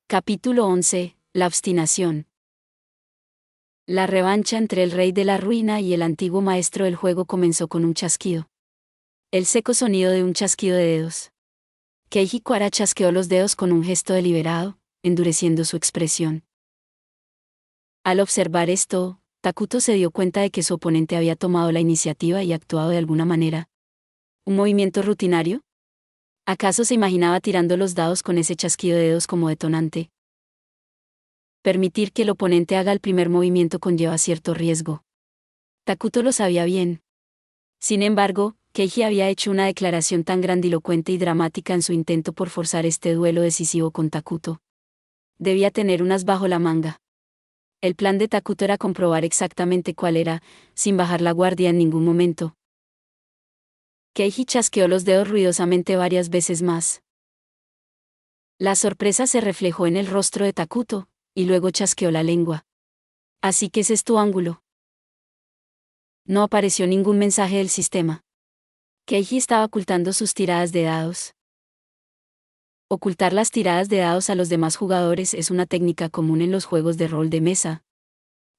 Capítulo 11. La obstinación. La revancha entre el rey de la ruina y el antiguo maestro del juego comenzó con un chasquido. El seco sonido de un chasquido de dedos. Keiji Kuara chasqueó los dedos con un gesto deliberado, endureciendo su expresión. Al observar esto, Takuto se dio cuenta de que su oponente había tomado la iniciativa y actuado de alguna manera. ¿Un movimiento rutinario? ¿Acaso se imaginaba tirando los dados con ese chasquido de dedos como detonante? Permitir que el oponente haga el primer movimiento conlleva cierto riesgo. Takuto lo sabía bien. Sin embargo, Keiji había hecho una declaración tan grandilocuente y dramática en su intento por forzar este duelo decisivo con Takuto. Debía tener unas bajo la manga. El plan de Takuto era comprobar exactamente cuál era, sin bajar la guardia en ningún momento. Keiji chasqueó los dedos ruidosamente varias veces más. La sorpresa se reflejó en el rostro de Takuto, y luego chasqueó la lengua. Así que ese es tu ángulo. No apareció ningún mensaje del sistema. Keiji estaba ocultando sus tiradas de dados. Ocultar las tiradas de dados a los demás jugadores es una técnica común en los juegos de rol de mesa.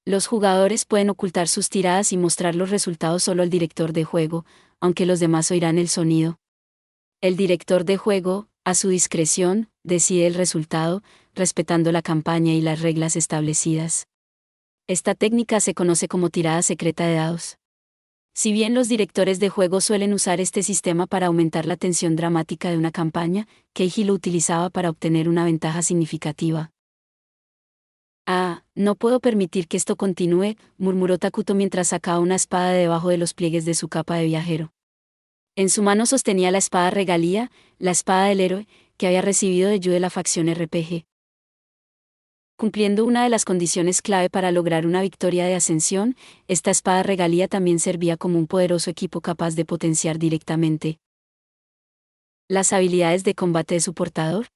Los jugadores pueden ocultar sus tiradas y mostrar los resultados solo al director de juego, aunque los demás oirán el sonido. El director de juego, a su discreción, decide el resultado, respetando la campaña y las reglas establecidas. Esta técnica se conoce como tirada secreta de dados. Si bien los directores de juego suelen usar este sistema para aumentar la tensión dramática de una campaña, Keiji lo utilizaba para obtener una ventaja significativa. No puedo permitir que esto continúe, murmuró Takuto mientras sacaba una espada de debajo de los pliegues de su capa de viajero. En su mano sostenía la espada regalía, la espada del héroe, que había recibido de Yu de la facción RPG. Cumpliendo una de las condiciones clave para lograr una victoria de ascensión, esta espada regalía también servía como un poderoso equipo capaz de potenciar directamente las habilidades de combate de su portador.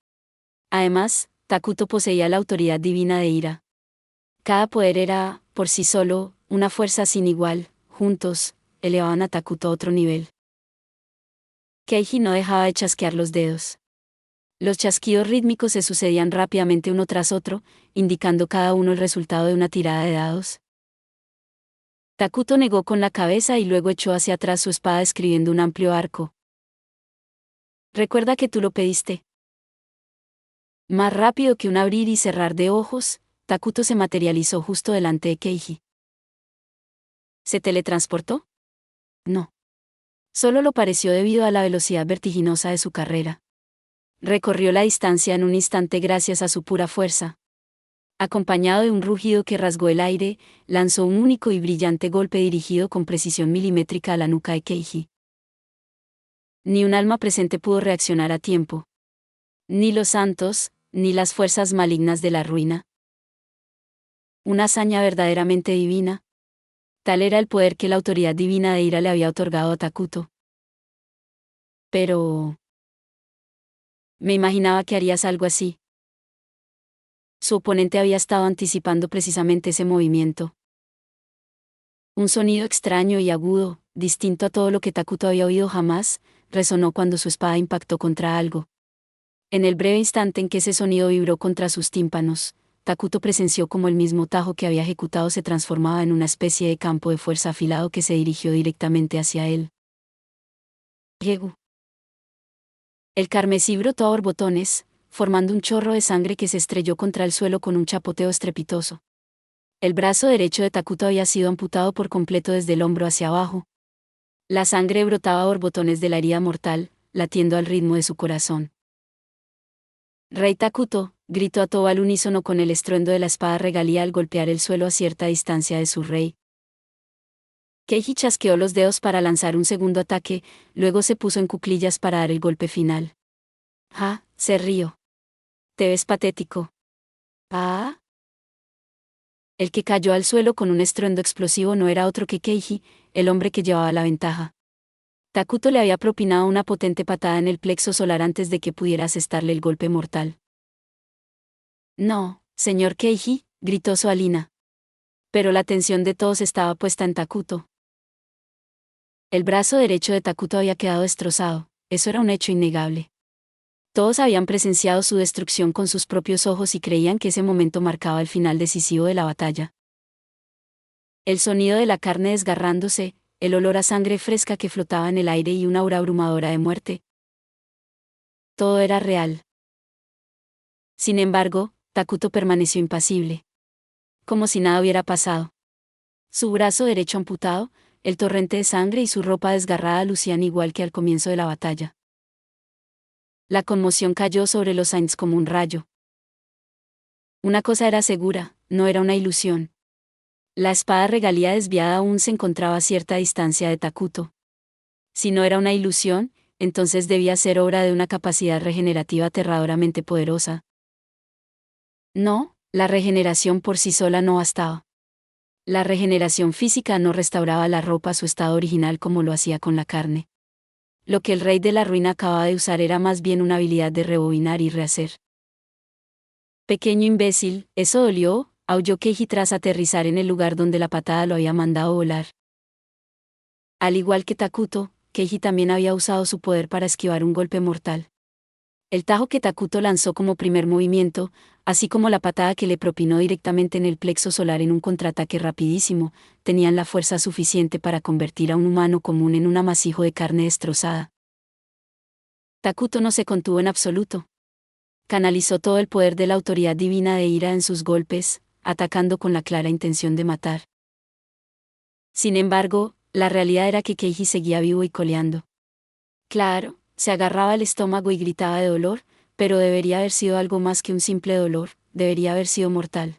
Además, Takuto poseía la autoridad divina de ira. Cada poder era, por sí solo, una fuerza sin igual, juntos, elevaban a Takuto a otro nivel. Keiji no dejaba de chasquear los dedos. Los chasquidos rítmicos se sucedían rápidamente uno tras otro, indicando cada uno el resultado de una tirada de dados. Takuto negó con la cabeza y luego echó hacia atrás su espada escribiendo un amplio arco. Recuerda que tú lo pediste. Más rápido que un abrir y cerrar de ojos, Takuto se materializó justo delante de Keiji. ¿Se teletransportó? No. Solo lo pareció debido a la velocidad vertiginosa de su carrera. Recorrió la distancia en un instante gracias a su pura fuerza. Acompañado de un rugido que rasgó el aire, lanzó un único y brillante golpe dirigido con precisión milimétrica a la nuca de Keiji. Ni un alma presente pudo reaccionar a tiempo. Ni los santos, ni las fuerzas malignas de la ruina. Una hazaña verdaderamente divina. Tal era el poder que la autoridad divina de ira le había otorgado a Takuto. Pero... me imaginaba que harías algo así. Su oponente había estado anticipando precisamente ese movimiento. Un sonido extraño y agudo, distinto a todo lo que Takuto había oído jamás, resonó cuando su espada impactó contra algo. En el breve instante en que ese sonido vibró contra sus tímpanos, Takuto presenció cómo el mismo tajo que había ejecutado se transformaba en una especie de campo de fuerza afilado que se dirigió directamente hacia él. Llegó. El carmesí brotó a borbotones, formando un chorro de sangre que se estrelló contra el suelo con un chapoteo estrepitoso. El brazo derecho de Takuto había sido amputado por completo desde el hombro hacia abajo. La sangre brotaba a borbotones de la herida mortal, latiendo al ritmo de su corazón. Rey Takuto, gritó a todo al unísono con el estruendo de la espada regalía al golpear el suelo a cierta distancia de su rey. Keiji chasqueó los dedos para lanzar un segundo ataque, luego se puso en cuclillas para dar el golpe final. Se rió. Te ves patético. El que cayó al suelo con un estruendo explosivo no era otro que Keiji, el hombre que llevaba la ventaja. Takuto le había propinado una potente patada en el plexo solar antes de que pudiera asestarle el golpe mortal. No, señor Keiji, gritó Soalina. Pero la atención de todos estaba puesta en Takuto. El brazo derecho de Takuto había quedado destrozado, eso era un hecho innegable. Todos habían presenciado su destrucción con sus propios ojos y creían que ese momento marcaba el final decisivo de la batalla. El sonido de la carne desgarrándose, el olor a sangre fresca que flotaba en el aire y una aura abrumadora de muerte. Todo era real. Sin embargo, Takuto permaneció impasible. Como si nada hubiera pasado. Su brazo derecho amputado, el torrente de sangre y su ropa desgarrada lucían igual que al comienzo de la batalla. La conmoción cayó sobre los Saints como un rayo. Una cosa era segura, no era una ilusión. La espada regalía desviada aún se encontraba a cierta distancia de Takuto. Si no era una ilusión, entonces debía ser obra de una capacidad regenerativa aterradoramente poderosa. No, la regeneración por sí sola no bastaba. La regeneración física no restauraba la ropa a su estado original como lo hacía con la carne. Lo que el rey de la ruina acababa de usar era más bien una habilidad de rebobinar y rehacer. Pequeño imbécil, eso dolió, aulló Keiji tras aterrizar en el lugar donde la patada lo había mandado volar. Al igual que Takuto, Keiji también había usado su poder para esquivar un golpe mortal. El tajo que Takuto lanzó como primer movimiento, así como la patada que le propinó directamente en el plexo solar en un contraataque rapidísimo, tenían la fuerza suficiente para convertir a un humano común en un amasijo de carne destrozada. Takuto no se contuvo en absoluto. Canalizó todo el poder de la autoridad divina de ira en sus golpes, atacando con la clara intención de matar. Sin embargo, la realidad era que Keiji seguía vivo y coleando. Claro, se agarraba al estómago y gritaba de dolor, pero debería haber sido algo más que un simple dolor, debería haber sido mortal.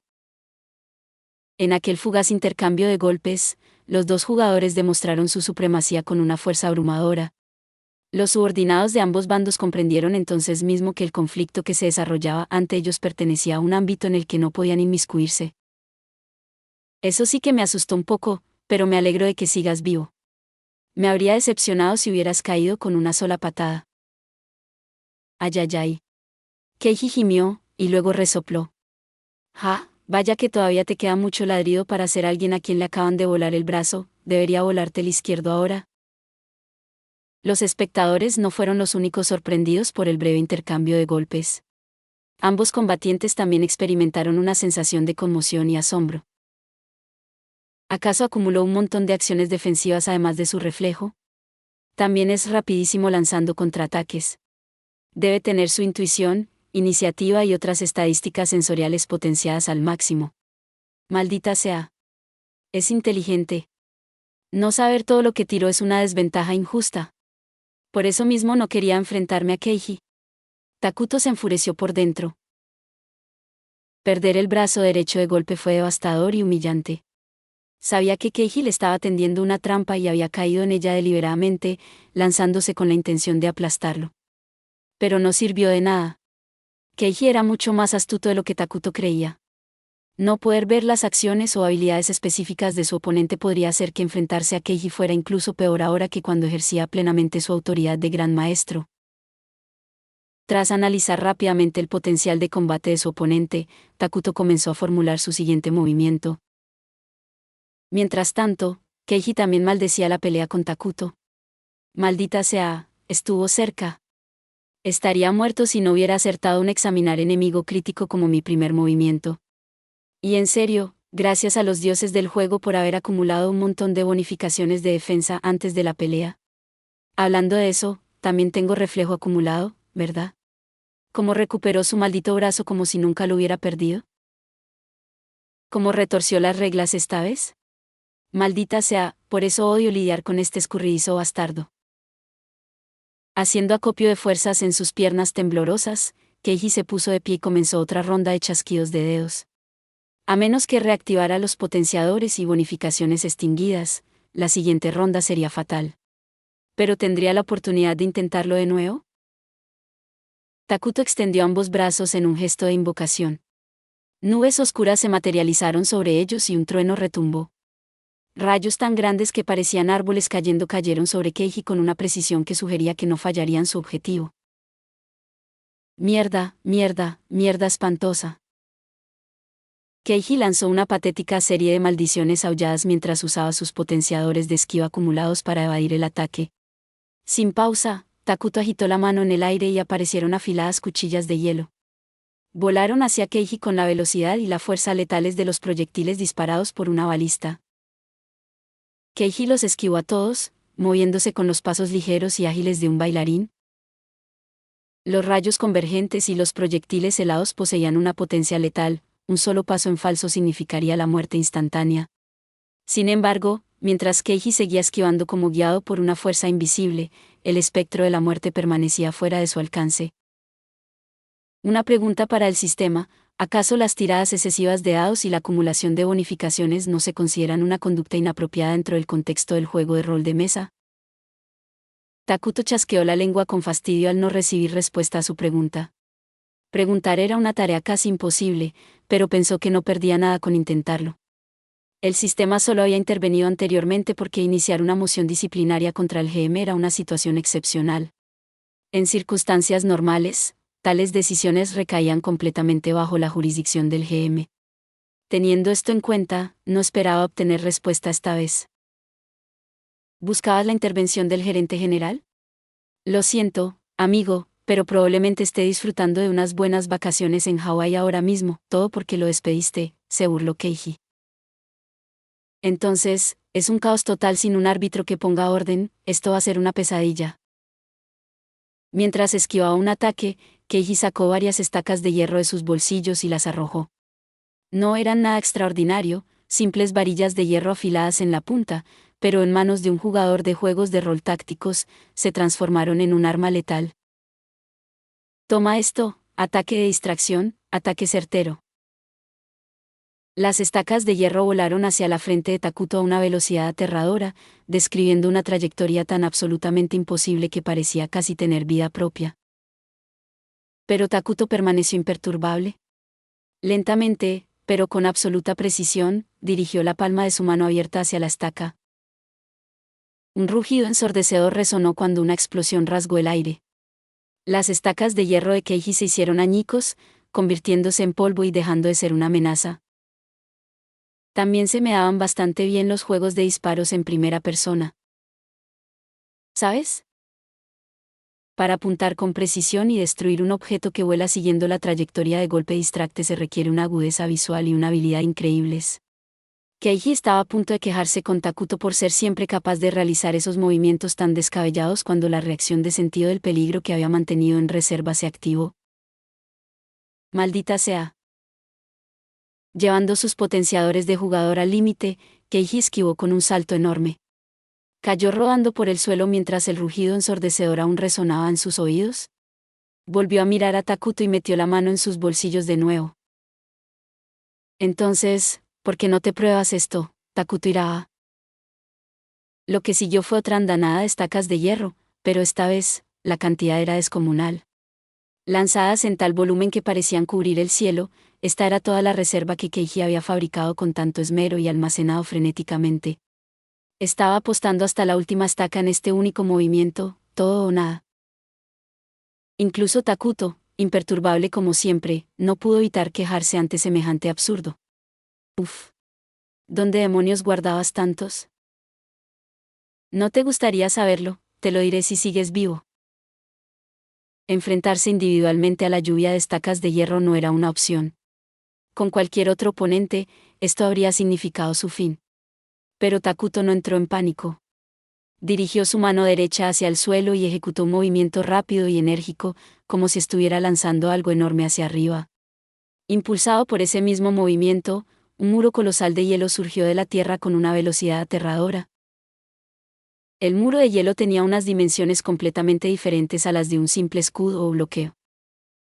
En aquel fugaz intercambio de golpes, los dos jugadores demostraron su supremacía con una fuerza abrumadora. Los subordinados de ambos bandos comprendieron entonces mismo que el conflicto que se desarrollaba ante ellos pertenecía a un ámbito en el que no podían inmiscuirse. Eso sí que me asustó un poco, pero me alegro de que sigas vivo. Me habría decepcionado si hubieras caído con una sola patada. Ayayay. Keiji gimió, y luego resopló. Ja, vaya que todavía te queda mucho ladrido para ser alguien a quien le acaban de volar el brazo, debería volarte el izquierdo ahora. Los espectadores no fueron los únicos sorprendidos por el breve intercambio de golpes. Ambos combatientes también experimentaron una sensación de conmoción y asombro. ¿Acaso acumuló un montón de acciones defensivas además de su reflejo? También es rapidísimo lanzando contraataques. Debe tener su intuición, iniciativa y otras estadísticas sensoriales potenciadas al máximo. Maldita sea. Es inteligente. No saber todo lo que tiró es una desventaja injusta. Por eso mismo no quería enfrentarme a Keiji. Takuto se enfureció por dentro. Perder el brazo derecho de golpe fue devastador y humillante. Sabía que Keiji le estaba tendiendo una trampa y había caído en ella deliberadamente, lanzándose con la intención de aplastarlo. Pero no sirvió de nada. Keiji era mucho más astuto de lo que Takuto creía. No poder ver las acciones o habilidades específicas de su oponente podría hacer que enfrentarse a Keiji fuera incluso peor ahora que cuando ejercía plenamente su autoridad de gran maestro. Tras analizar rápidamente el potencial de combate de su oponente, Takuto comenzó a formular su siguiente movimiento. Mientras tanto, Keiji también maldecía la pelea con Takuto. Maldita sea, estuvo cerca. Estaría muerto si no hubiera acertado un examinar enemigo crítico como mi primer movimiento. Y en serio, gracias a los dioses del juego por haber acumulado un montón de bonificaciones de defensa antes de la pelea. Hablando de eso, también tengo reflejo acumulado, ¿verdad? ¿Cómo recuperó su maldito brazo como si nunca lo hubiera perdido? ¿Cómo retorció las reglas esta vez? Maldita sea, por eso odio lidiar con este escurridizo bastardo. Haciendo acopio de fuerzas en sus piernas temblorosas, Keiji se puso de pie y comenzó otra ronda de chasquidos de dedos. A menos que reactivara los potenciadores y bonificaciones extinguidas, la siguiente ronda sería fatal. ¿Pero tendría la oportunidad de intentarlo de nuevo? Takuto extendió ambos brazos en un gesto de invocación. Nubes oscuras se materializaron sobre ellos y un trueno retumbó. Rayos tan grandes que parecían árboles cayendo cayeron sobre Keiji con una precisión que sugería que no fallarían su objetivo. Mierda, mierda, mierda espantosa. Keiji lanzó una patética serie de maldiciones aulladas mientras usaba sus potenciadores de esquiva acumulados para evadir el ataque. Sin pausa, Takuto agitó la mano en el aire y aparecieron afiladas cuchillas de hielo. Volaron hacia Keiji con la velocidad y la fuerza letales de los proyectiles disparados por una balista. Keiji los esquivó a todos, moviéndose con los pasos ligeros y ágiles de un bailarín. Los rayos convergentes y los proyectiles helados poseían una potencia letal, un solo paso en falso significaría la muerte instantánea. Sin embargo, mientras Keiji seguía esquivando como guiado por una fuerza invisible, el espectro de la muerte permanecía fuera de su alcance. Una pregunta para el sistema: ¿acaso las tiradas excesivas de dados y la acumulación de bonificaciones no se consideran una conducta inapropiada dentro del contexto del juego de rol de mesa? Takuto chasqueó la lengua con fastidio al no recibir respuesta a su pregunta. Preguntar era una tarea casi imposible, pero pensó que no perdía nada con intentarlo. El sistema solo había intervenido anteriormente porque iniciar una moción disciplinaria contra el GM era una situación excepcional. En circunstancias normales, tales decisiones recaían completamente bajo la jurisdicción del GM. Teniendo esto en cuenta, no esperaba obtener respuesta esta vez. ¿Buscabas la intervención del gerente general? Lo siento, amigo, pero probablemente esté disfrutando de unas buenas vacaciones en Hawái ahora mismo, todo porque lo despediste, se burló Keiji. Entonces, es un caos total sin un árbitro que ponga orden, esto va a ser una pesadilla. Mientras esquivaba un ataque, Keiji sacó varias estacas de hierro de sus bolsillos y las arrojó. No eran nada extraordinario, simples varillas de hierro afiladas en la punta, pero en manos de un jugador de juegos de rol tácticos, se transformaron en un arma letal. Toma esto, ataque de distracción, ataque certero. Las estacas de hierro volaron hacia la frente de Takuto a una velocidad aterradora, describiendo una trayectoria tan absolutamente imposible que parecía casi tener vida propia. Pero Takuto permaneció imperturbable. Lentamente, pero con absoluta precisión, dirigió la palma de su mano abierta hacia la estaca. Un rugido ensordecedor resonó cuando una explosión rasgó el aire. Las estacas de hierro de Keiji se hicieron añicos, convirtiéndose en polvo y dejando de ser una amenaza. También se me daban bastante bien los juegos de disparos en primera persona. ¿Sabes? Para apuntar con precisión y destruir un objeto que vuela siguiendo la trayectoria de golpe distracte se requiere una agudeza visual y una habilidad increíbles. Keiji estaba a punto de quejarse con Takuto por ser siempre capaz de realizar esos movimientos tan descabellados cuando la reacción de sentido del peligro que había mantenido en reserva se activó. Maldita sea. Llevando sus potenciadores de jugador al límite, Keiji esquivó con un salto enorme. Cayó rodando por el suelo mientras el rugido ensordecedor aún resonaba en sus oídos. Volvió a mirar a Takuto y metió la mano en sus bolsillos de nuevo. Entonces, ¿por qué no te pruebas esto, Takuto Iraa? Lo que siguió fue otra andanada de estacas de hierro, pero esta vez, la cantidad era descomunal. Lanzadas en tal volumen que parecían cubrir el cielo, esta era toda la reserva que Keiji había fabricado con tanto esmero y almacenado frenéticamente. Estaba apostando hasta la última estaca en este único movimiento, todo o nada. Incluso Takuto, imperturbable como siempre, no pudo evitar quejarse ante semejante absurdo. Uf. ¿Dónde demonios guardabas tantos? No te gustaría saberlo, te lo diré si sigues vivo. Enfrentarse individualmente a la lluvia de estacas de hierro no era una opción. Con cualquier otro oponente, esto habría significado su fin. Pero Takuto no entró en pánico. Dirigió su mano derecha hacia el suelo y ejecutó un movimiento rápido y enérgico, como si estuviera lanzando algo enorme hacia arriba. Impulsado por ese mismo movimiento, un muro colosal de hielo surgió de la tierra con una velocidad aterradora. El muro de hielo tenía unas dimensiones completamente diferentes a las de un simple escudo o bloqueo.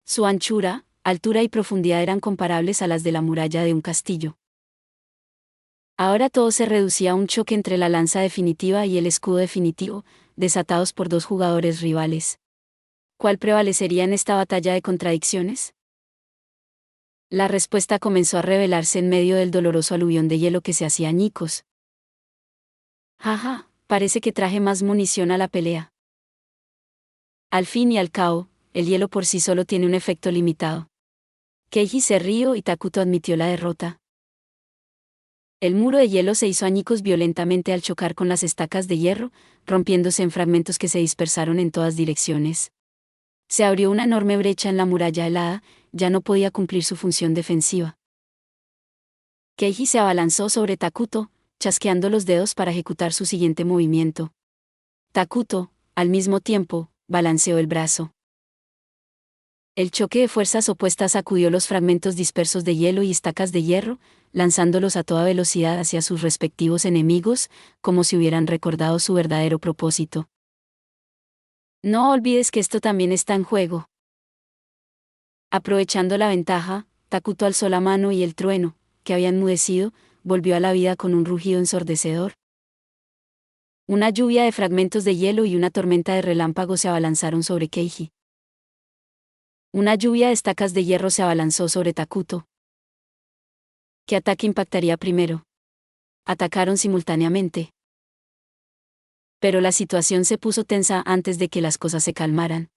Su anchura, altura y profundidad eran comparables a las de la muralla de un castillo. Ahora todo se reducía a un choque entre la lanza definitiva y el escudo definitivo, desatados por dos jugadores rivales. ¿Cuál prevalecería en esta batalla de contradicciones? La respuesta comenzó a revelarse en medio del doloroso aluvión de hielo que se hacía añicos. Jaja, parece que traje más munición a la pelea. Al fin y al cabo, el hielo por sí solo tiene un efecto limitado. Keiji se rió y Takuto admitió la derrota. El muro de hielo se hizo añicos violentamente al chocar con las estacas de hierro, rompiéndose en fragmentos que se dispersaron en todas direcciones. Se abrió una enorme brecha en la muralla helada, ya no podía cumplir su función defensiva. Keiji se abalanzó sobre Takuto, chasqueando los dedos para ejecutar su siguiente movimiento. Takuto, al mismo tiempo, balanceó el brazo. El choque de fuerzas opuestas sacudió los fragmentos dispersos de hielo y estacas de hierro, lanzándolos a toda velocidad hacia sus respectivos enemigos, como si hubieran recordado su verdadero propósito. No olvides que esto también está en juego. Aprovechando la ventaja, Takuto alzó la mano y el trueno, que había enmudecido, volvió a la vida con un rugido ensordecedor. Una lluvia de fragmentos de hielo y una tormenta de relámpagos se abalanzaron sobre Keiji. Una lluvia de estacas de hierro se abalanzó sobre Takuto. ¿Qué ataque impactaría primero? Atacaron simultáneamente. Pero la situación se puso tensa antes de que las cosas se calmaran.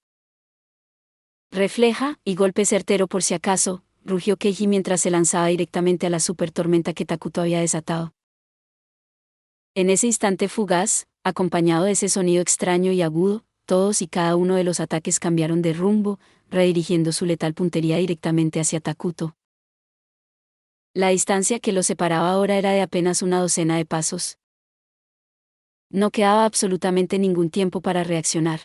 Refleja, y golpe certero por si acaso, rugió Keiji mientras se lanzaba directamente a la super tormenta que Takuto había desatado. En ese instante fugaz, acompañado de ese sonido extraño y agudo, todos y cada uno de los ataques cambiaron de rumbo, redirigiendo su letal puntería directamente hacia Takuto. La distancia que los separaba ahora era de apenas una docena de pasos. No quedaba absolutamente ningún tiempo para reaccionar.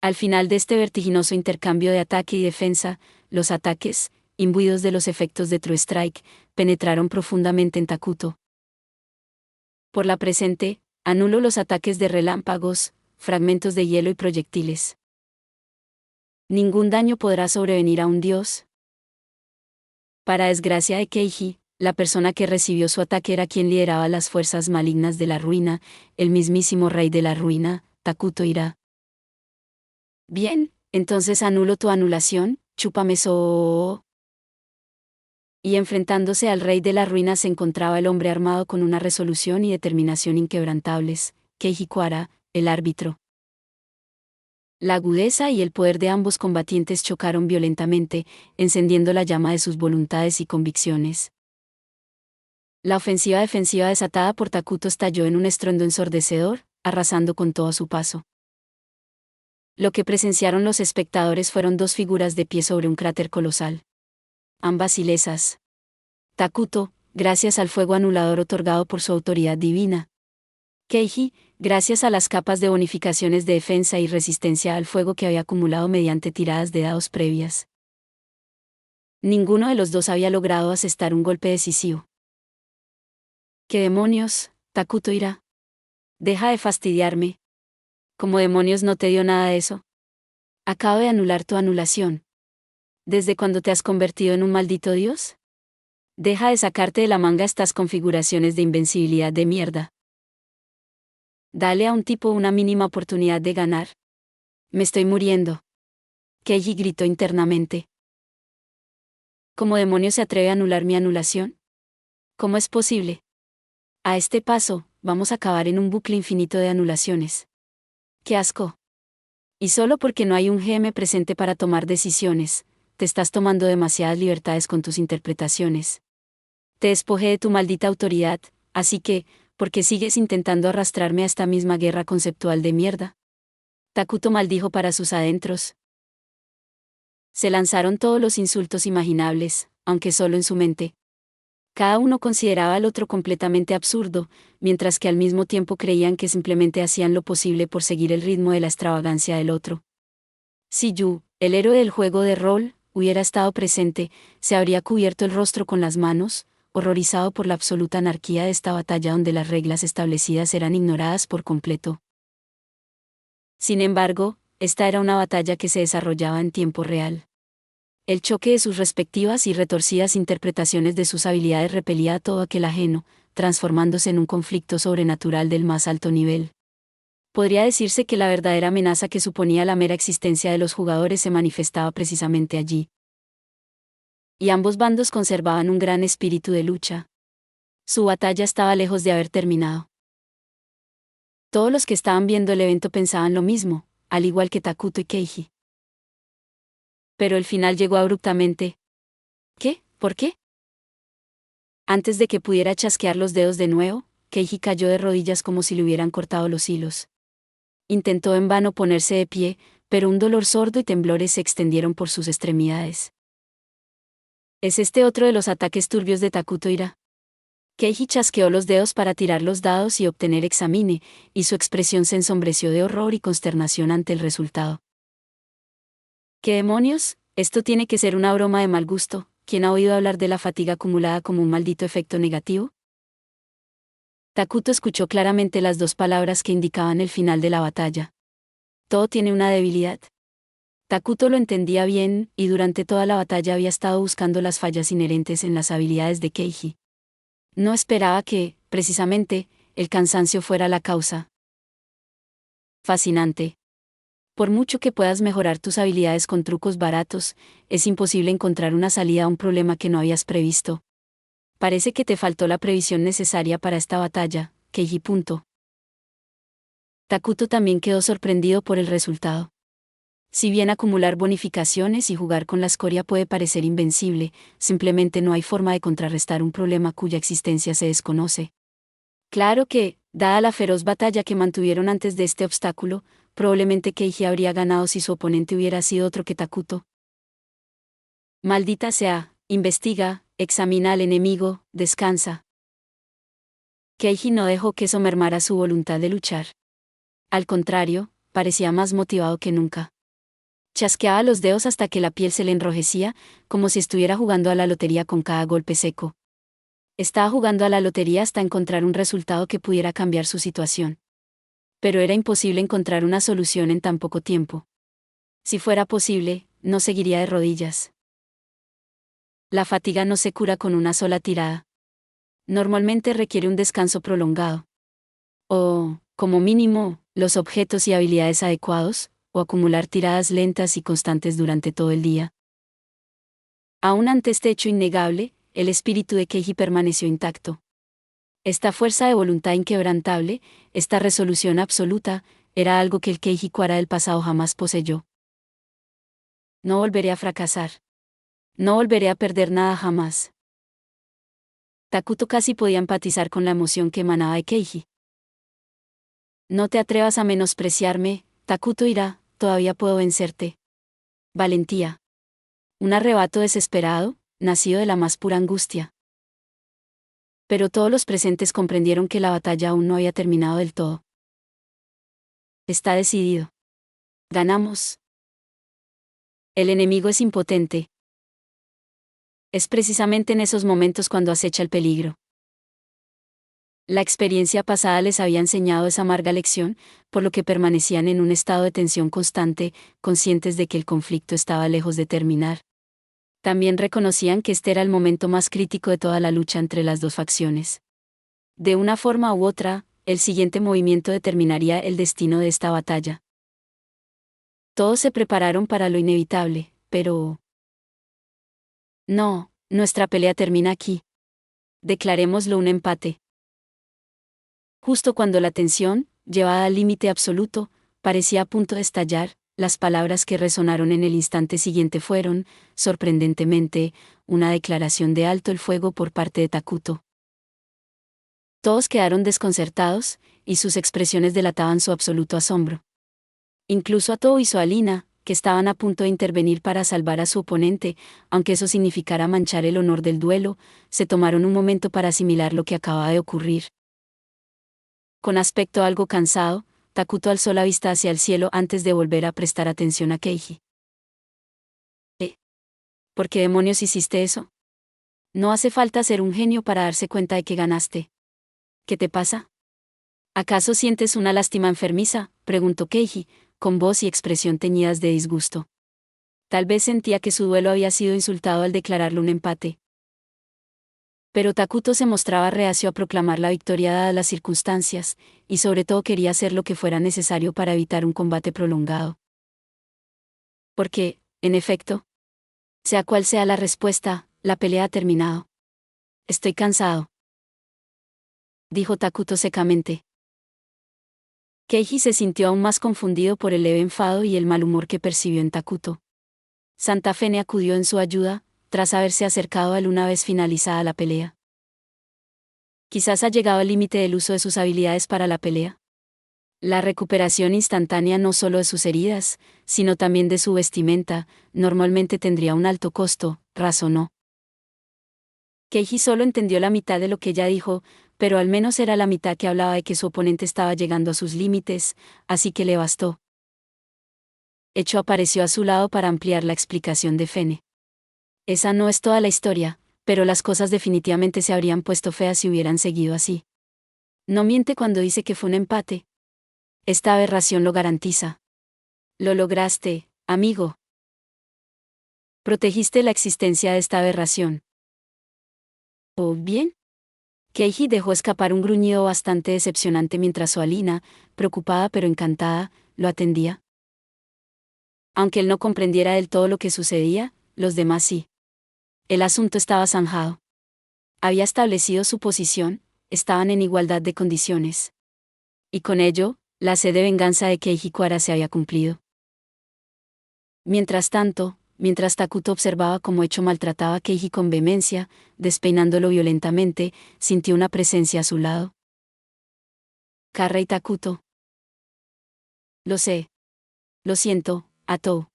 Al final de este vertiginoso intercambio de ataque y defensa, los ataques, imbuidos de los efectos de True Strike, penetraron profundamente en Takuto. Por la presente, anuló los ataques de relámpagos, fragmentos de hielo y proyectiles. Ningún daño podrá sobrevenir a un dios. Para desgracia de Keiji, la persona que recibió su ataque era quien lideraba las fuerzas malignas de la ruina, el mismísimo rey de la ruina, Takuto Ira. Bien, entonces anulo tu anulación, chúpame so. Y enfrentándose al rey de la ruina se encontraba el hombre armado con una resolución y determinación inquebrantables, Keiji Kuara, el árbitro. La agudeza y el poder de ambos combatientes chocaron violentamente, encendiendo la llama de sus voluntades y convicciones. La ofensiva defensiva desatada por Takuto estalló en un estruendo ensordecedor, arrasando con todo a su paso. Lo que presenciaron los espectadores fueron dos figuras de pie sobre un cráter colosal. Ambas ilesas. Takuto, gracias al fuego anulador otorgado por su autoridad divina. Keiji, gracias a las capas de bonificaciones de defensa y resistencia al fuego que había acumulado mediante tiradas de dados previas. Ninguno de los dos había logrado asestar un golpe decisivo. ¿Qué demonios, Takuto Ira? Deja de fastidiarme. ¿Cómo demonios no te dio nada de eso? Acabo de anular tu anulación. ¿Desde cuándo te has convertido en un maldito dios? Deja de sacarte de la manga estas configuraciones de invencibilidad de mierda. Dale a un tipo una mínima oportunidad de ganar. Me estoy muriendo. Keiji gritó internamente. ¿Cómo demonios se atreve a anular mi anulación? ¿Cómo es posible? A este paso, vamos a acabar en un bucle infinito de anulaciones. ¡Qué asco! Y solo porque no hay un GM presente para tomar decisiones, te estás tomando demasiadas libertades con tus interpretaciones. Te despojé de tu maldita autoridad, así que, ¿por qué sigues intentando arrastrarme a esta misma guerra conceptual de mierda? Takuto maldijo para sus adentros. Se lanzaron todos los insultos imaginables, aunque solo en su mente. Cada uno consideraba al otro completamente absurdo, mientras que al mismo tiempo creían que simplemente hacían lo posible por seguir el ritmo de la extravagancia del otro. Si Yu, el héroe del juego de rol, hubiera estado presente, se habría cubierto el rostro con las manos, horrorizado por la absoluta anarquía de esta batalla donde las reglas establecidas eran ignoradas por completo. Sin embargo, esta era una batalla que se desarrollaba en tiempo real. El choque de sus respectivas y retorcidas interpretaciones de sus habilidades repelía a todo aquel ajeno, transformándose en un conflicto sobrenatural del más alto nivel. Podría decirse que la verdadera amenaza que suponía la mera existencia de los jugadores se manifestaba precisamente allí. Y ambos bandos conservaban un gran espíritu de lucha. Su batalla estaba lejos de haber terminado. Todos los que estaban viendo el evento pensaban lo mismo, al igual que Takuto y Keiji. Pero el final llegó abruptamente. ¿Qué? ¿Por qué? Antes de que pudiera chasquear los dedos de nuevo, Keiji cayó de rodillas como si le hubieran cortado los hilos. Intentó en vano ponerse de pie, pero un dolor sordo y temblores se extendieron por sus extremidades. ¿Es este otro de los ataques turbios de Takuto Ira? Keiji chasqueó los dedos para tirar los dados y obtener examine, y su expresión se ensombreció de horror y consternación ante el resultado. ¿Qué demonios? Esto tiene que ser una broma de mal gusto. ¿Quién ha oído hablar de la fatiga acumulada como un maldito efecto negativo? Takuto escuchó claramente las dos palabras que indicaban el final de la batalla. Todo tiene una debilidad. Takuto lo entendía bien, y durante toda la batalla había estado buscando las fallas inherentes en las habilidades de Keiji. No esperaba que, precisamente, el cansancio fuera la causa. Fascinante. Por mucho que puedas mejorar tus habilidades con trucos baratos, es imposible encontrar una salida a un problema que no habías previsto. Parece que te faltó la previsión necesaria para esta batalla, Keiji. Takuto también quedó sorprendido por el resultado. Si bien acumular bonificaciones y jugar con la escoria puede parecer invencible, simplemente no hay forma de contrarrestar un problema cuya existencia se desconoce. Claro que, dada la feroz batalla que mantuvieron antes de este obstáculo, probablemente Keiji habría ganado si su oponente hubiera sido otro que Takuto. Maldita sea, investiga, examina al enemigo, descansa. Keiji no dejó que eso mermara su voluntad de luchar. Al contrario, parecía más motivado que nunca. Chasqueaba los dedos hasta que la piel se le enrojecía, como si estuviera jugando a la lotería con cada golpe seco. Estaba jugando a la lotería hasta encontrar un resultado que pudiera cambiar su situación. Pero era imposible encontrar una solución en tan poco tiempo. Si fuera posible, no seguiría de rodillas. La fatiga no se cura con una sola tirada. Normalmente requiere un descanso prolongado. O, como mínimo, los objetos y habilidades adecuados, o acumular tiradas lentas y constantes durante todo el día. Aún ante este hecho innegable, el espíritu de Keiji permaneció intacto. Esta fuerza de voluntad inquebrantable, esta resolución absoluta, era algo que el Keiji Kuara del pasado jamás poseyó. No volveré a fracasar. No volveré a perder nada jamás. Takuto casi podía empatizar con la emoción que emanaba de Keiji. No te atrevas a menospreciarme, Takuto Ira, todavía puedo vencerte. Valentía. Un arrebato desesperado, nacido de la más pura angustia. Pero todos los presentes comprendieron que la batalla aún no había terminado del todo. Está decidido. Ganamos. El enemigo es impotente. Es precisamente en esos momentos cuando acecha el peligro. La experiencia pasada les había enseñado esa amarga lección, por lo que permanecían en un estado de tensión constante, conscientes de que el conflicto estaba lejos de terminar. También reconocían que este era el momento más crítico de toda la lucha entre las dos facciones. De una forma u otra, el siguiente movimiento determinaría el destino de esta batalla. Todos se prepararon para lo inevitable, pero... No, nuestra pelea termina aquí. Declarémoslo un empate. Justo cuando la tensión, llevada al límite absoluto, parecía a punto de estallar, las palabras que resonaron en el instante siguiente fueron, sorprendentemente, una declaración de alto el fuego por parte de Takuto. Todos quedaron desconcertados, y sus expresiones delataban su absoluto asombro. Incluso Atou y Soalina, que estaban a punto de intervenir para salvar a su oponente, aunque eso significara manchar el honor del duelo, se tomaron un momento para asimilar lo que acababa de ocurrir. Con aspecto algo cansado, Takuto alzó la vista hacia el cielo antes de volver a prestar atención a Keiji. ¿Por qué demonios hiciste eso? No hace falta ser un genio para darse cuenta de que ganaste. ¿Qué te pasa? ¿Acaso sientes una lástima enfermiza?, preguntó Keiji, con voz y expresión teñidas de disgusto. Tal vez sentía que su duelo había sido insultado al declararlo un empate. Pero Takuto se mostraba reacio a proclamar la victoria dadas las circunstancias, y sobre todo quería hacer lo que fuera necesario para evitar un combate prolongado. Porque, en efecto, sea cual sea la respuesta, la pelea ha terminado. Estoy cansado, dijo Takuto secamente. Keiji se sintió aún más confundido por el leve enfado y el mal humor que percibió en Takuto. Santa Fene acudió en su ayuda, tras haberse acercado a él una vez finalizada la pelea. Quizás ha llegado al límite del uso de sus habilidades para la pelea. La recuperación instantánea no solo de sus heridas, sino también de su vestimenta, normalmente tendría un alto costo, razonó. Keiji solo entendió la mitad de lo que ella dijo, pero al menos era la mitad que hablaba de que su oponente estaba llegando a sus límites, así que le bastó. Echo apareció a su lado para ampliar la explicación de Fene. Esa no es toda la historia, pero las cosas definitivamente se habrían puesto feas si hubieran seguido así. No miente cuando dice que fue un empate. Esta aberración lo garantiza. Lo lograste, amigo. Protegiste la existencia de esta aberración. ¿Oh, bien? Keiji dejó escapar un gruñido bastante decepcionante mientras su Alina, preocupada pero encantada, lo atendía. Aunque él no comprendiera del todo lo que sucedía, los demás sí. El asunto estaba zanjado. Había establecido su posición, estaban en igualdad de condiciones. Y con ello, la sed de venganza de Keiji Kuara se había cumplido. Mientras tanto, mientras Takuto observaba cómo Echo maltrataba a Keiji con vehemencia, despeinándolo violentamente, sintió una presencia a su lado. Karra y Takuto. Lo sé. Lo siento, Atou.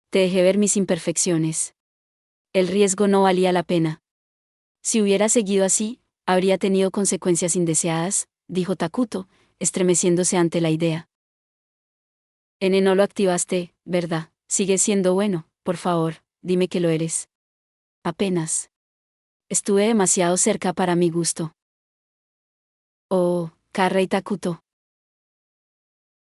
Te dejé ver mis imperfecciones. El riesgo no valía la pena. Si hubiera seguido así, habría tenido consecuencias indeseadas, dijo Takuto, estremeciéndose ante la idea. No lo activaste, ¿verdad? Sigue siendo bueno, por favor, dime que lo eres. Apenas. Estuve demasiado cerca para mi gusto. Oh, Karra y Takuto.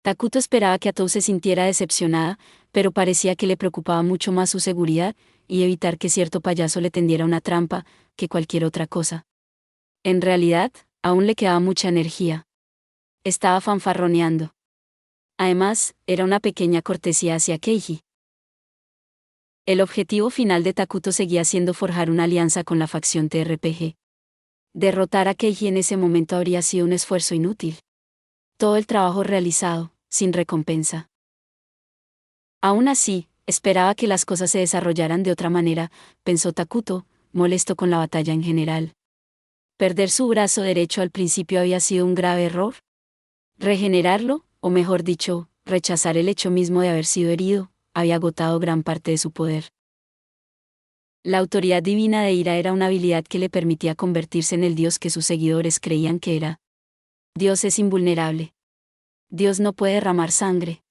Takuto esperaba que Atou se sintiera decepcionada, pero parecía que le preocupaba mucho más su seguridad, y evitar que cierto payaso le tendiera una trampa, que cualquier otra cosa. En realidad, aún le quedaba mucha energía. Estaba fanfarroneando. Además, era una pequeña cortesía hacia Keiji. El objetivo final de Takuto seguía siendo forjar una alianza con la facción TRPG. Derrotar a Keiji en ese momento habría sido un esfuerzo inútil. Todo el trabajo realizado, sin recompensa. Aún así, esperaba que las cosas se desarrollaran de otra manera, pensó Takuto, molesto con la batalla en general. ¿Perder su brazo derecho al principio había sido un grave error? Regenerarlo, o mejor dicho, rechazar el hecho mismo de haber sido herido, había agotado gran parte de su poder. La autoridad divina de Ira era una habilidad que le permitía convertirse en el Dios que sus seguidores creían que era. Dios es invulnerable. Dios no puede derramar sangre.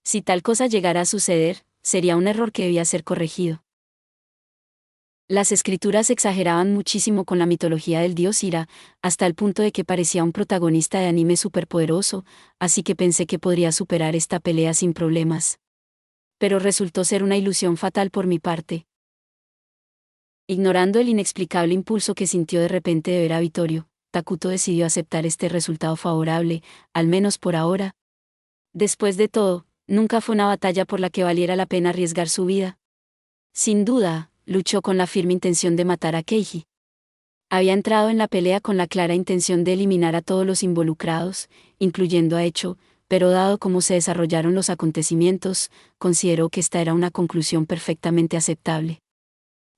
Si tal cosa llegara a suceder, sería un error que debía ser corregido. Las escrituras exageraban muchísimo con la mitología del dios Ira, hasta el punto de que parecía un protagonista de anime superpoderoso, así que pensé que podría superar esta pelea sin problemas. Pero resultó ser una ilusión fatal por mi parte. Ignorando el inexplicable impulso que sintió de repente de ver a Vittorio, Takuto decidió aceptar este resultado favorable, al menos por ahora. Después de todo, nunca fue una batalla por la que valiera la pena arriesgar su vida. Sin duda, luchó con la firme intención de matar a Keiji. Había entrado en la pelea con la clara intención de eliminar a todos los involucrados, incluyendo a Echo, pero dado cómo se desarrollaron los acontecimientos, consideró que esta era una conclusión perfectamente aceptable.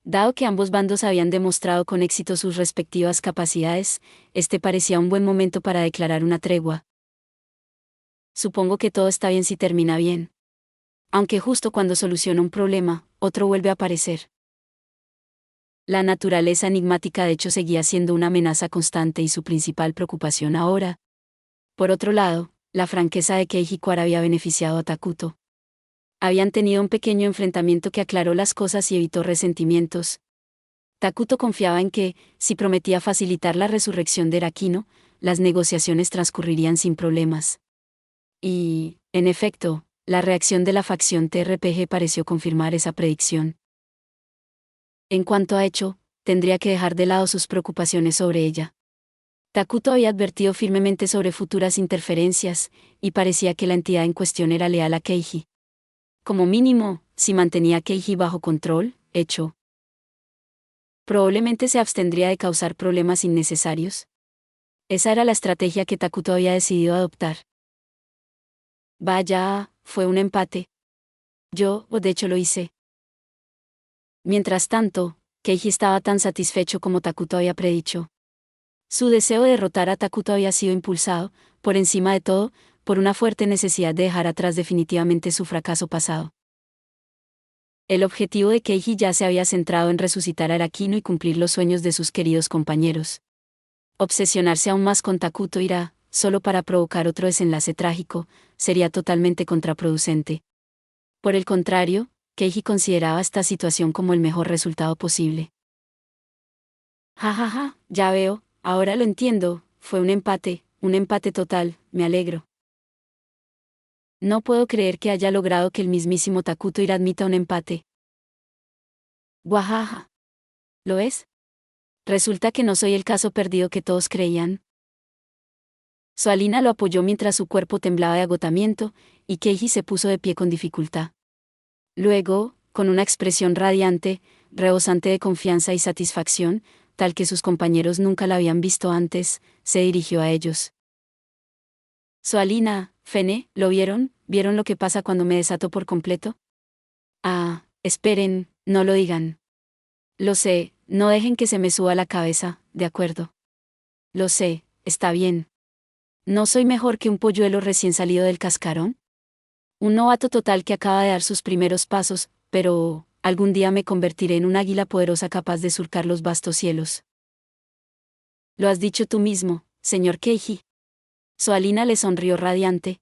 Dado que ambos bandos habían demostrado con éxito sus respectivas capacidades, este parecía un buen momento para declarar una tregua. Supongo que todo está bien si termina bien. Aunque justo cuando soluciona un problema, otro vuelve a aparecer. La naturaleza enigmática de hecho seguía siendo una amenaza constante y su principal preocupación ahora. Por otro lado, la franqueza de Keiji Kuara había beneficiado a Takuto. Habían tenido un pequeño enfrentamiento que aclaró las cosas y evitó resentimientos. Takuto confiaba en que, si prometía facilitar la resurrección de Erakino, las negociaciones transcurrirían sin problemas. Y, en efecto, la reacción de la facción TRPG pareció confirmar esa predicción. En cuanto a Echo, tendría que dejar de lado sus preocupaciones sobre ella. Takuto había advertido firmemente sobre futuras interferencias, y parecía que la entidad en cuestión era leal a Keiji. Como mínimo, si mantenía a Keiji bajo control, Echo probablemente se abstendría de causar problemas innecesarios. Esa era la estrategia que Takuto había decidido adoptar. Vaya, fue un empate. De hecho lo hice. Mientras tanto, Keiji estaba tan satisfecho como Takuto había predicho. Su deseo de derrotar a Takuto había sido impulsado, por encima de todo, por una fuerte necesidad de dejar atrás definitivamente su fracaso pasado. El objetivo de Keiji ya se había centrado en resucitar a Arakino y cumplir los sueños de sus queridos compañeros. Obsesionarse aún más con Takuto Ira, solo para provocar otro desenlace trágico, sería totalmente contraproducente. Por el contrario, Keiji consideraba esta situación como el mejor resultado posible. Ja, ya veo, ahora lo entiendo, fue un empate total, me alegro. No puedo creer que haya logrado que el mismísimo Takuto Ira admita un empate. Guajaja. ¿Lo es? Resulta que no soy el caso perdido que todos creían. Soalina lo apoyó mientras su cuerpo temblaba de agotamiento, y Keiji se puso de pie con dificultad. Luego, con una expresión radiante, rebosante de confianza y satisfacción, tal que sus compañeros nunca la habían visto antes, se dirigió a ellos. Soalina, Fene, ¿lo vieron? ¿Vieron lo que pasa cuando me desato por completo? Ah, esperen, no lo digan. Lo sé, no dejen que se me suba la cabeza, ¿de acuerdo? Lo sé, está bien. ¿No soy mejor que un polluelo recién salido del cascarón? Un novato total que acaba de dar sus primeros pasos, pero algún día me convertiré en un águila poderosa capaz de surcar los vastos cielos. Lo has dicho tú mismo, señor Keiji. Soalina le sonrió radiante.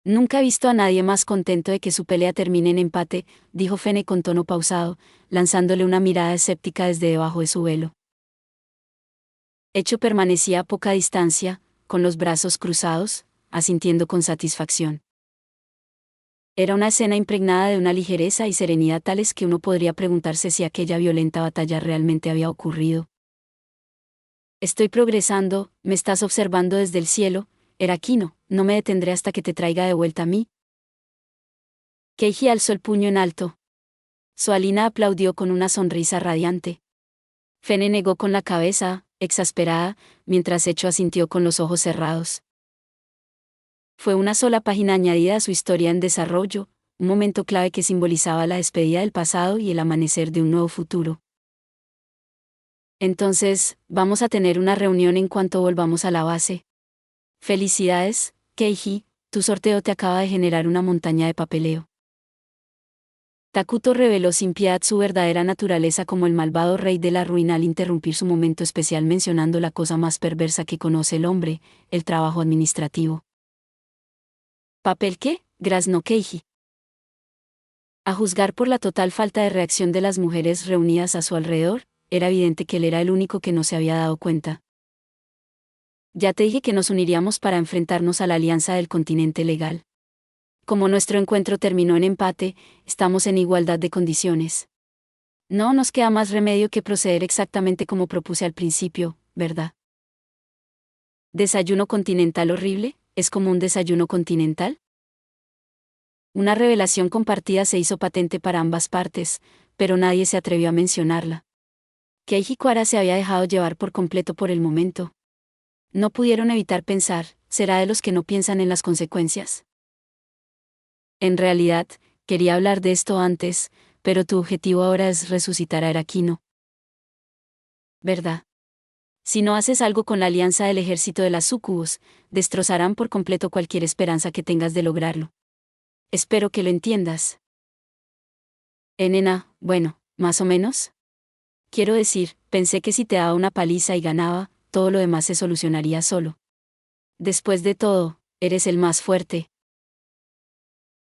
Nunca he visto a nadie más contento de que su pelea termine en empate, dijo Fene con tono pausado, lanzándole una mirada escéptica desde debajo de su velo. Echo permanecía a poca distancia, con los brazos cruzados, asintiendo con satisfacción. Era una escena impregnada de una ligereza y serenidad tales que uno podría preguntarse si aquella violenta batalla realmente había ocurrido. Estoy progresando, me estás observando desde el cielo, Arakino, no me detendré hasta que te traiga de vuelta a mí. Keiji alzó el puño en alto. Soalina aplaudió con una sonrisa radiante. Fene negó con la cabeza, exasperada, mientras Echo asintió con los ojos cerrados. Fue una sola página añadida a su historia en desarrollo, un momento clave que simbolizaba la despedida del pasado y el amanecer de un nuevo futuro. Entonces, vamos a tener una reunión en cuanto volvamos a la base. Felicidades, Keiji, tu sorteo te acaba de generar una montaña de papeleo. Takuto reveló sin piedad su verdadera naturaleza como el malvado rey de la ruina al interrumpir su momento especial mencionando la cosa más perversa que conoce el hombre, el trabajo administrativo. ¿Papel qué? Graznó Keiji. A juzgar por la total falta de reacción de las mujeres reunidas a su alrededor, era evidente que él era el único que no se había dado cuenta. Ya te dije que nos uniríamos para enfrentarnos a la alianza del continente legal. Como nuestro encuentro terminó en empate, estamos en igualdad de condiciones. No nos queda más remedio que proceder exactamente como propuse al principio, ¿verdad? ¿Desayuno continental horrible? ¿Es como un desayuno continental? Una revelación compartida se hizo patente para ambas partes, pero nadie se atrevió a mencionarla. Keiji Kuara se había dejado llevar por completo por el momento. No pudieron evitar pensar, ¿será de los que no piensan en las consecuencias? En realidad, quería hablar de esto antes, pero tu objetivo ahora es resucitar a Arakino. ¿Verdad? Si no haces algo con la alianza del ejército de las Sucubus, destrozarán por completo cualquier esperanza que tengas de lograrlo. Espero que lo entiendas. Nena, bueno, más o menos. Quiero decir, pensé que si te daba una paliza y ganaba, todo lo demás se solucionaría solo. Después de todo, eres el más fuerte.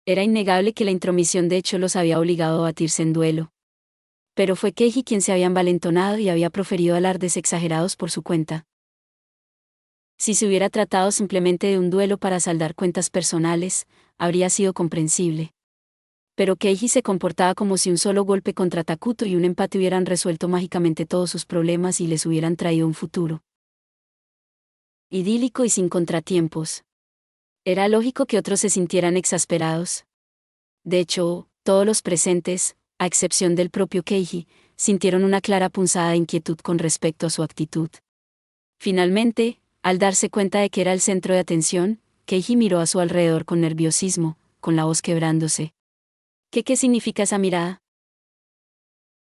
Era innegable que la intromisión de hecho los había obligado a batirse en duelo. Pero fue Keiji quien se había envalentonado y había proferido alardes exagerados por su cuenta. Si se hubiera tratado simplemente de un duelo para saldar cuentas personales, habría sido comprensible. Pero Keiji se comportaba como si un solo golpe contra Takuto y un empate hubieran resuelto mágicamente todos sus problemas y les hubieran traído un futuro idílico y sin contratiempos. Era lógico que otros se sintieran exasperados. De hecho, todos los presentes, a excepción del propio Keiji, sintieron una clara punzada de inquietud con respecto a su actitud. Finalmente, al darse cuenta de que era el centro de atención, Keiji miró a su alrededor con nerviosismo, con la voz quebrándose. ¿Qué significa esa mirada?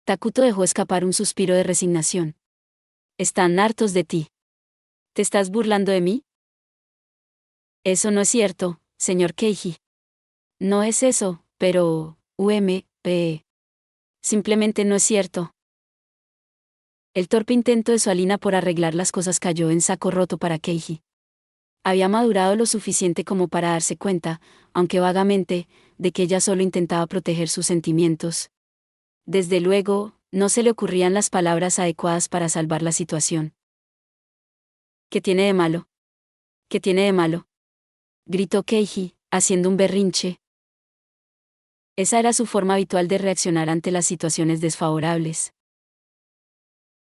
Takuto dejó escapar un suspiro de resignación. Están hartos de ti. ¿Te estás burlando de mí? Eso no es cierto, señor Keiji. No es eso, pero, simplemente no es cierto. El torpe intento de su Alina por arreglar las cosas cayó en saco roto para Keiji. Había madurado lo suficiente como para darse cuenta, aunque vagamente, de que ella solo intentaba proteger sus sentimientos. Desde luego, no se le ocurrían las palabras adecuadas para salvar la situación. ¿Qué tiene de malo? ¿Qué tiene de malo? Gritó Keiji, haciendo un berrinche. Esa era su forma habitual de reaccionar ante las situaciones desfavorables.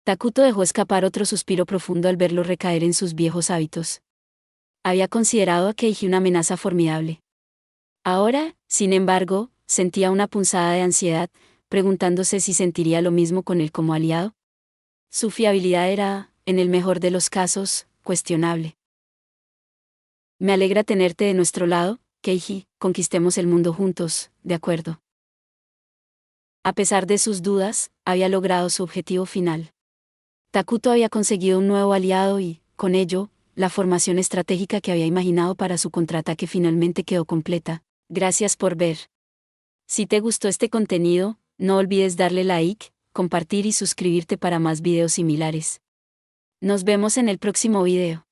Takuto dejó escapar otro suspiro profundo al verlo recaer en sus viejos hábitos. Había considerado a Keiji una amenaza formidable. Ahora, sin embargo, sentía una punzada de ansiedad, preguntándose si sentiría lo mismo con él como aliado. Su fiabilidad era, en el mejor de los casos, cuestionable. Me alegra tenerte de nuestro lado, Keiji, conquistemos el mundo juntos, ¿de acuerdo? A pesar de sus dudas, había logrado su objetivo final. Takuto había conseguido un nuevo aliado y, con ello, la formación estratégica que había imaginado para su contraataque finalmente quedó completa. Gracias por ver. Si te gustó este contenido, no olvides darle like, compartir y suscribirte para más videos similares. Nos vemos en el próximo video.